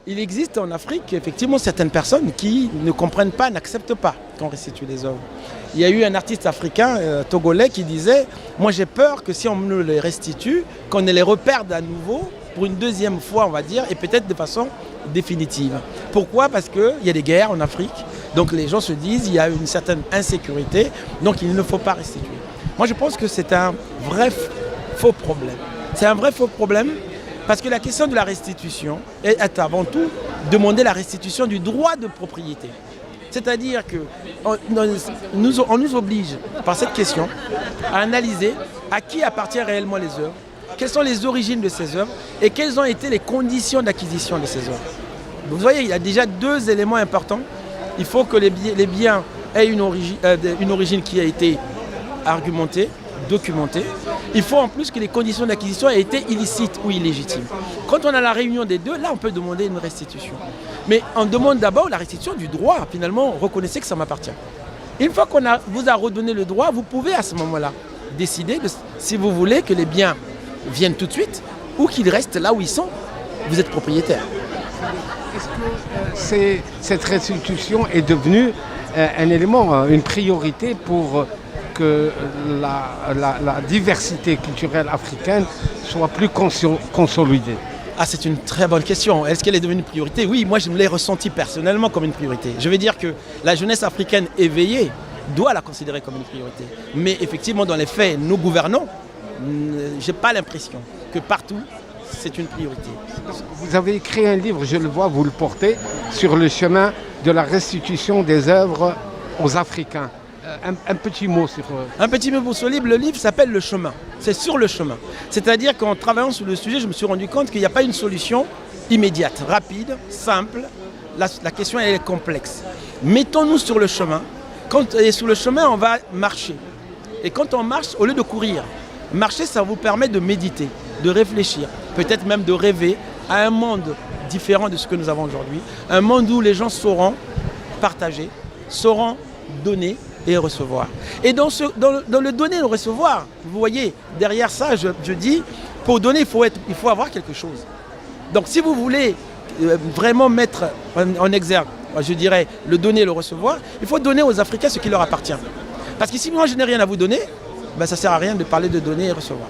Il existe en Afrique effectivement certaines personnes qui ne comprennent pas, n'acceptent pas qu'on restitue les œuvres. Il y a eu un artiste africain togolais qui disait « Moi j'ai peur que si on nous les restitue, qu'on ne les reperde à nouveau pour une deuxième fois, on va dire, et peut-être de façon définitive. » Pourquoi? Parce qu'il y a des guerres en Afrique, donc les gens se disent il y a une certaine insécurité, donc il ne faut pas restituer. Moi je pense que c'est un vrai faux problème. C'est un vrai faux problème. Parce que la question de la restitution est avant tout demander la restitution du droit de propriété. C'est-à-dire qu'on nous oblige par cette question à analyser à qui appartiennent réellement les œuvres, quelles sont les origines de ces œuvres et quelles ont été les conditions d'acquisition de ces œuvres. Vous voyez, il y a déjà deux éléments importants. Il faut que les biens aient une origine qui a été argumentée, documentée. Il faut en plus que les conditions d'acquisition aient été illicites ou illégitimes. Quand on a la réunion des deux, là on peut demander une restitution. Mais on demande d'abord la restitution du droit. Finalement, reconnaissez que ça m'appartient. Une fois qu'on vous a redonné le droit, vous pouvez à ce moment-là décider si vous voulez que les biens viennent tout de suite ou qu'ils restent là où ils sont. Vous êtes propriétaire. Est-ce que cette restitution est devenue un élément, une priorité pour que la diversité culturelle africaine soit plus consolidée? Ah, c'est une très bonne question. Est-ce qu'elle est devenue une priorité? Oui, moi je me l'ai ressenti personnellement comme une priorité. Je veux dire que la jeunesse africaine éveillée doit la considérer comme une priorité. Mais effectivement, dans les faits, nos gouvernants, je n'ai pas l'impression que partout, c'est une priorité. Vous avez écrit un livre, je le vois, vous le portez, sur le chemin de la restitution des œuvres aux Africains. Un petit mot sur... Un petit mot sur le livre. Le livre s'appelle Le Chemin. C'est sur le chemin. C'est-à-dire qu'en travaillant sur le sujet, je me suis rendu compte qu'il n'y a pas une solution immédiate, rapide, simple. La question elle est complexe. Mettons-nous sur le chemin. Et sur le chemin, on va marcher. Et quand on marche, au lieu de courir, marcher, ça vous permet de méditer, de réfléchir, peut-être même de rêver à un monde différent de ce que nous avons aujourd'hui. Un monde où les gens sauront partager, sauront donner et recevoir. Et dans le donner et le recevoir, vous voyez, derrière ça, je dis, pour donner, il faut avoir quelque chose. Donc si vous voulez vraiment mettre en exergue, je dirais, le donner et le recevoir, il faut donner aux Africains ce qui leur appartient. Parce que si moi je n'ai rien à vous donner, ben, ça ne sert à rien de parler de donner et recevoir.